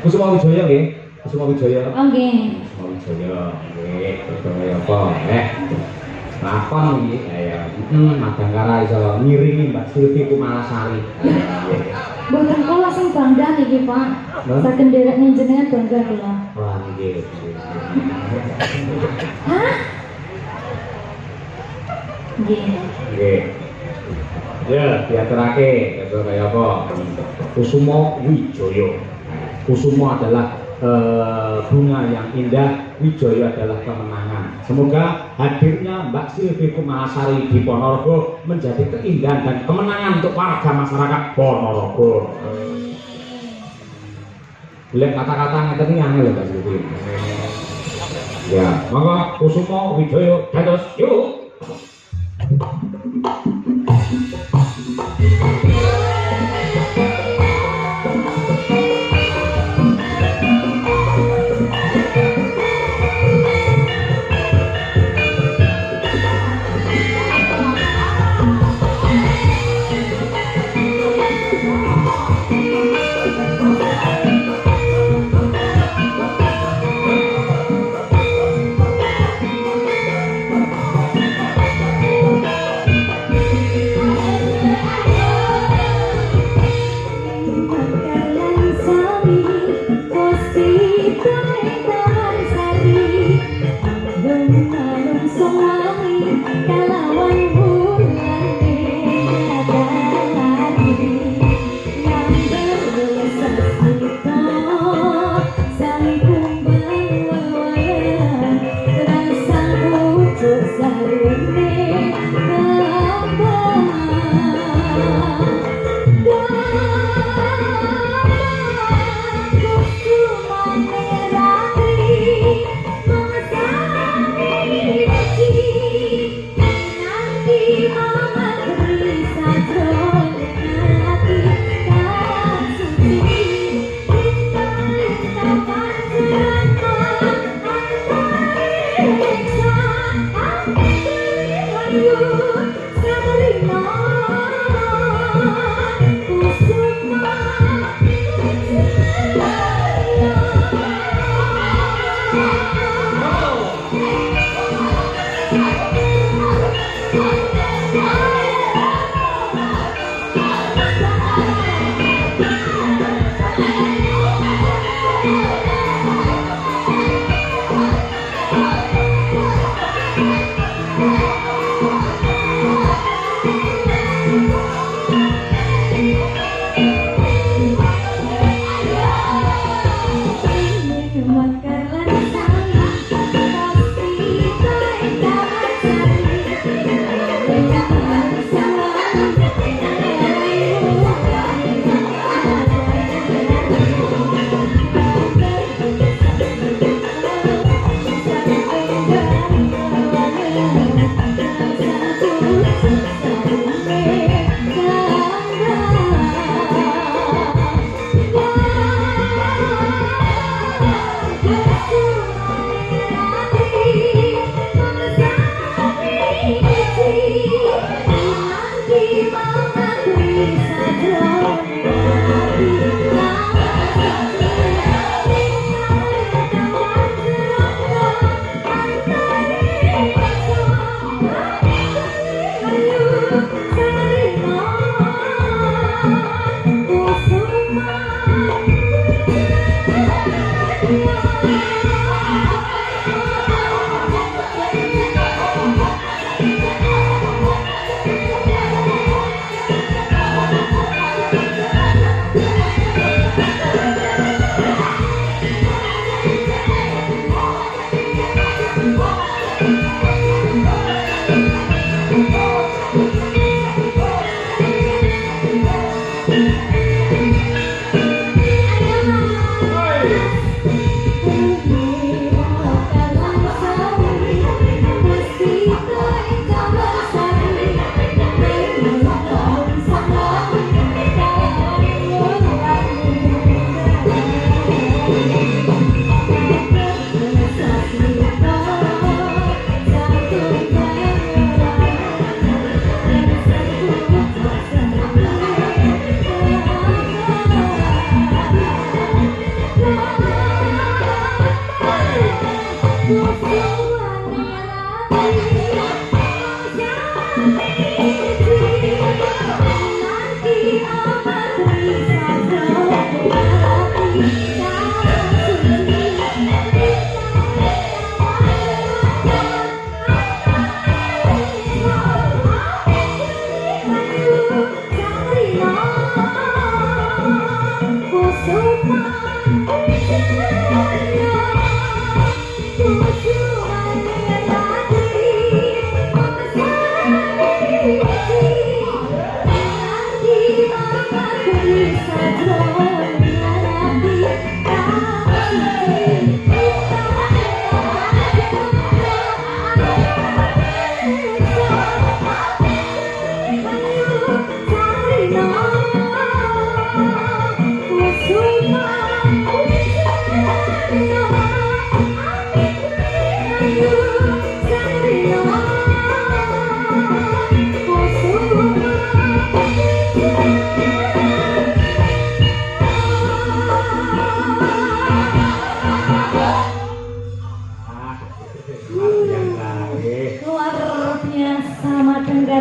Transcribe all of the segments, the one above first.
Kusuma Wijaya nggih. Kusuma Wijaya. Oh nggih. Kusuma Wijaya nggih. Kaya apa? Lakon iki ya. Madangkara iso ngiringi Mbak Silvi Kumalasari. Mboten kula sing bangga niki, Pak. Saken nderek njenengan bangga kula. Wah nggih. Hah? Nggih. Nggih. Ya, diaturake kaya apa? Kusuma Wijaya. Kusuma adalah bunga yang indah, Wijaya adalah kemenangan. Semoga hadirnya Mbak Silvi Kumalasari di Ponorogo menjadi keindahan dan kemenangan untuk warga masyarakat Ponorogo. Boleh kata-kata ngeten iki angel lho Mbak Silvi. Ya, monggo Kusuma Wijaya dados yuk.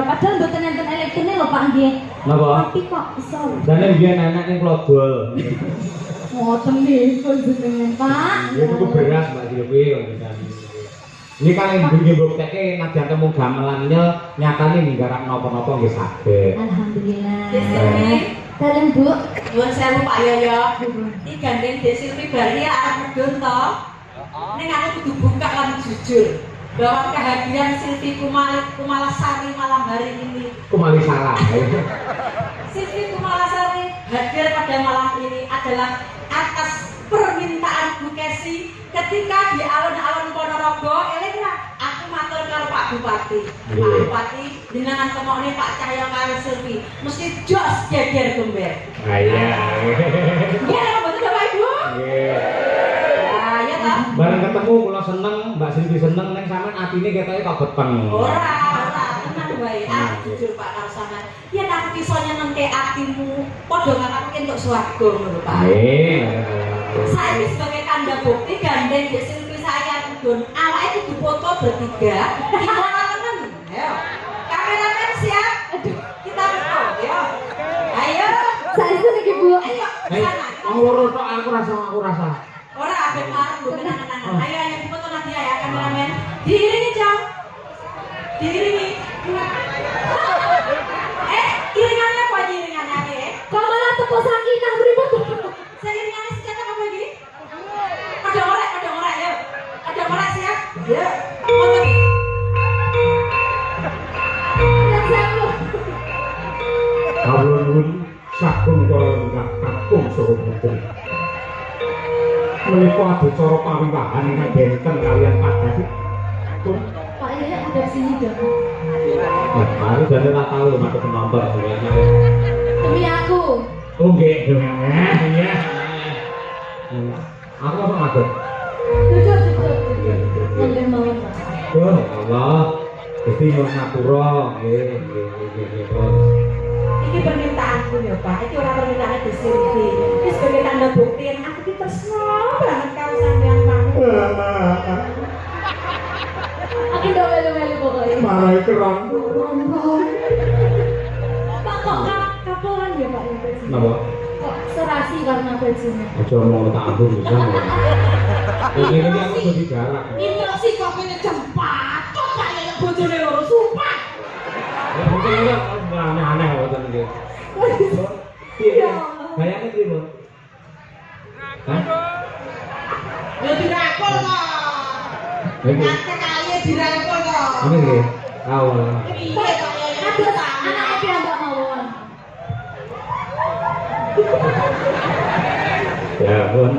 Padahal mboten enten elektrone lho Pak nggih. Napa? Tapi kok iso. Jane biyen anak ning Klogol. Ngoten nggih jenengan Pak. Ya tuku beras Mbak Silvi ngoten. Ini kan yang nggih mbuktekke nadyan temu gamelannya nyatane nggarap napa-napa nggih saged. Alhamdulillah. Dalem Bu. Nuwun sewu Pak Yoyo. Iki gandeng Dek Silvi bali arep medun to. Ning aku kudu buka lan jujur. Bahwa kehadiran Silvi Kumalasari malam hari ini Kumalisara. Silvi Kumalasari hadir pada malam ini adalah atas permintaan Bu Kesi ketika di alun-alun Ponorogo. Elena, aku matur karo Pak Bupati. Pak Bupati, jenengan temokne Pak Cahyo karo Silvi mesti jos geger gember. Iya. Iya, betul Bapak Ibu? Nggih. Ya ta? Bareng ketemu kula seneng, Mbak Silvi seneng ning sampean atine ketoke kok beteng. Ora, tenang wae. Jujur Pak karo sampean. Yen aku iso nyenengke atimu, padha ngakake entuk swarga ngono Pak. Saya sebagai tanda bukti gandeng Dek Silvi saya medun. Awake kudu foto bertiga. Kita temen. Ayo. Kameramen siap. Aduh, kita foto ya. Ayo. Saya iki Bu. Ayo. Hei, ngoro tok aku rasa. Ora ape marung tenang-tenang. Ayo foto nanti ya kameramen. Diiringi, Jam. Diiringi. Iringannya apa aja iringannya? Kok malah tepuk sakinah mripun? Iringannya senjata apa lagi? Ada orang ya. Ada orang siap? Ya. Foto nih. Yang sewu. Kawulun sagung kala enggak kakung saha putri. Menika adicara pawiwahan ingkang benten kalian Padhasi. Pak Yaya ada sini dong. Nah, baru jane ora tau mate penonton sebenarnya. Demi aku. Oh nggih, iya. Aku apa ngadeg? Duduk. Iya. Monggo mawon Pak. Oh Allah. Gusti nyuwun ngapura, nggih. Ini permintaanku ya Pak. Ini orang permintaan di Silvi. Ini sebagai tanda bukti yang aku ditresno banget karo sampean Pak. Aku udah melu-melu pokoknya. Marai kerang. Pak kok kapolan ya Pak? Napa? Kok serasi karena bajunya? Aja mau tak ambung bisa. Ini aku jadi jarak. Ini sih kopine jempat. Kok kaya bojone loro sumpah. Ya mungkin ini aneh-aneh ngoten nggih. Iya. Bayangnya piye, Bu? Hah? Ya dirangkul kok. Nggih. Kaya dirangkul kok. Ini nggih. Awal. Piye kok ya? Aduh, anaknya piyambak mawon. Ya, Bun.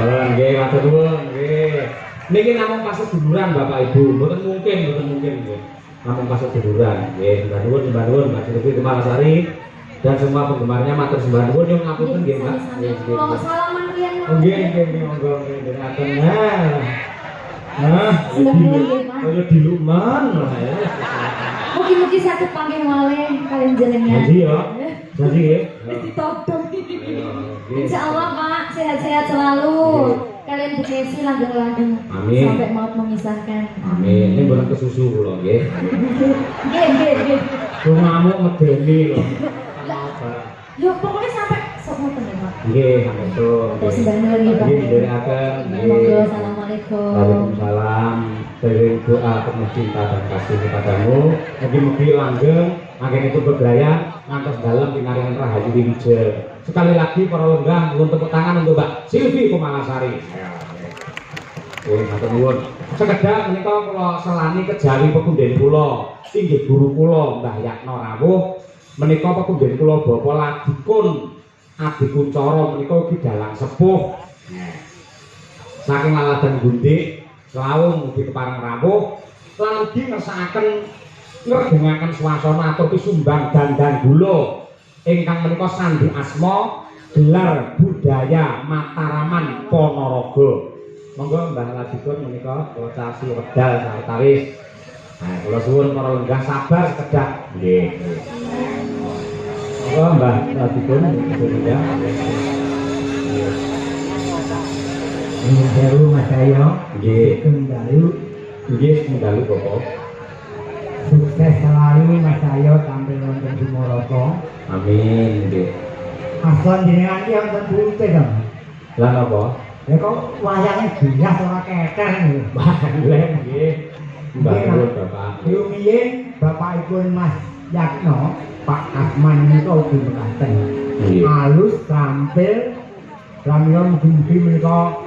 Nggih, matur nuwun, nggih. Niki namung pas seduluran Bapak Ibu, mboten mungkin nggih. Namung pas seduluran. Nggih, sembah nuwun Mbak Silvi Kumalasari dan semua penggemarnya matur sembah nuwun nyuwun ngapunten nggih, Mbak. Kalau salaman riyen. Nggih, monggo nggih dengaken. Nah, kaya diluman ya. Mugi-mugi saged panggih malih kalian jenengan. Janji ya. Janji nggih. Ditodong. Nggih. Insyaallah Pak, sehat-sehat selalu. Kalian Bu Kesi langgeng-langgeng Amin. sampai maut memisahkan. Amin. Ini bulan kesusu kula nggih. Nggih. Ngamuk medeni lho. Yo pokoknya sampai sok ngoten ya Pak. Nggih, betul. Terus sembah nuwun nggih Pak. Nggih, ndherekaken. Monggo, assalamualaikum. Waalaikumsalam. dari doa penuh cinta dan kasih kepadamu. Mugi-mugi langgeng, angin itu bergaya, ngantos dalam pinaringan Rahayu Wilujeng. Sekali lagi para lenggah, nuwun tepuk tangan untuk Mbak Silvi Kumalasari. Matur nuwun. Sekedhap menika kula selani kejawi pepundhen kula, inggih guru kula Mbah Yatno Rawuh. Menika pepundhen kula Bapa Ladikun Adi Kuncoro menika ugi dalang sepuh. Saking laladan gundik, selawung mugi kepareng rawuh, lan ugi ngersakaken ngredengaken swasana atur pisumbang dandan gula ingkang menika sandi asma gelar budaya Mataraman Ponorogo. Monggo Mbah Ladikun menika wocasi wedal sawetawis. Nah, kula suwun para lenggah sabar sekedhap. Nggih. Monggo Mbah Ladikun ya. Dalu Mas Ayo, Nggih. Dalu, Nggih, dalu Bapak. sukses selalu Mas Ayo tampil wonten Sumoroto. Amin, nggih. Aslon jenengan iki wonten putih dong. Lah napa? Ya kok wayangnya bias ora keker lho. Balek nggih. Mbah nuwun Bapak. Rumiyin bapakipun Mas Yatno, Pak Asman menika ugi mekaten. Nggih. Halus tampil pramila mugi-mugi menika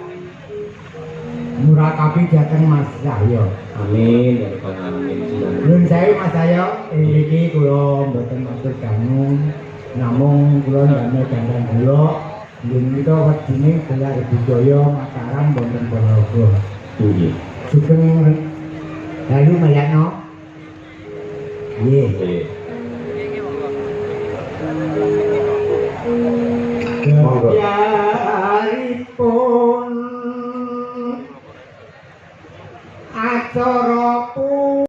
murakabi dhateng Mas Cahyo. Amin, ya Rabbal alamin. Nuwun sewu Mas Cahyo, iki kula mboten matur dangu, namung kula ndamel dandan kula nggih menika wedine gelar budaya Mataram wonten Ponorogo. Nggih. Sugeng dalu Mas Yatno. Nggih. Nggih. Monggo. Ya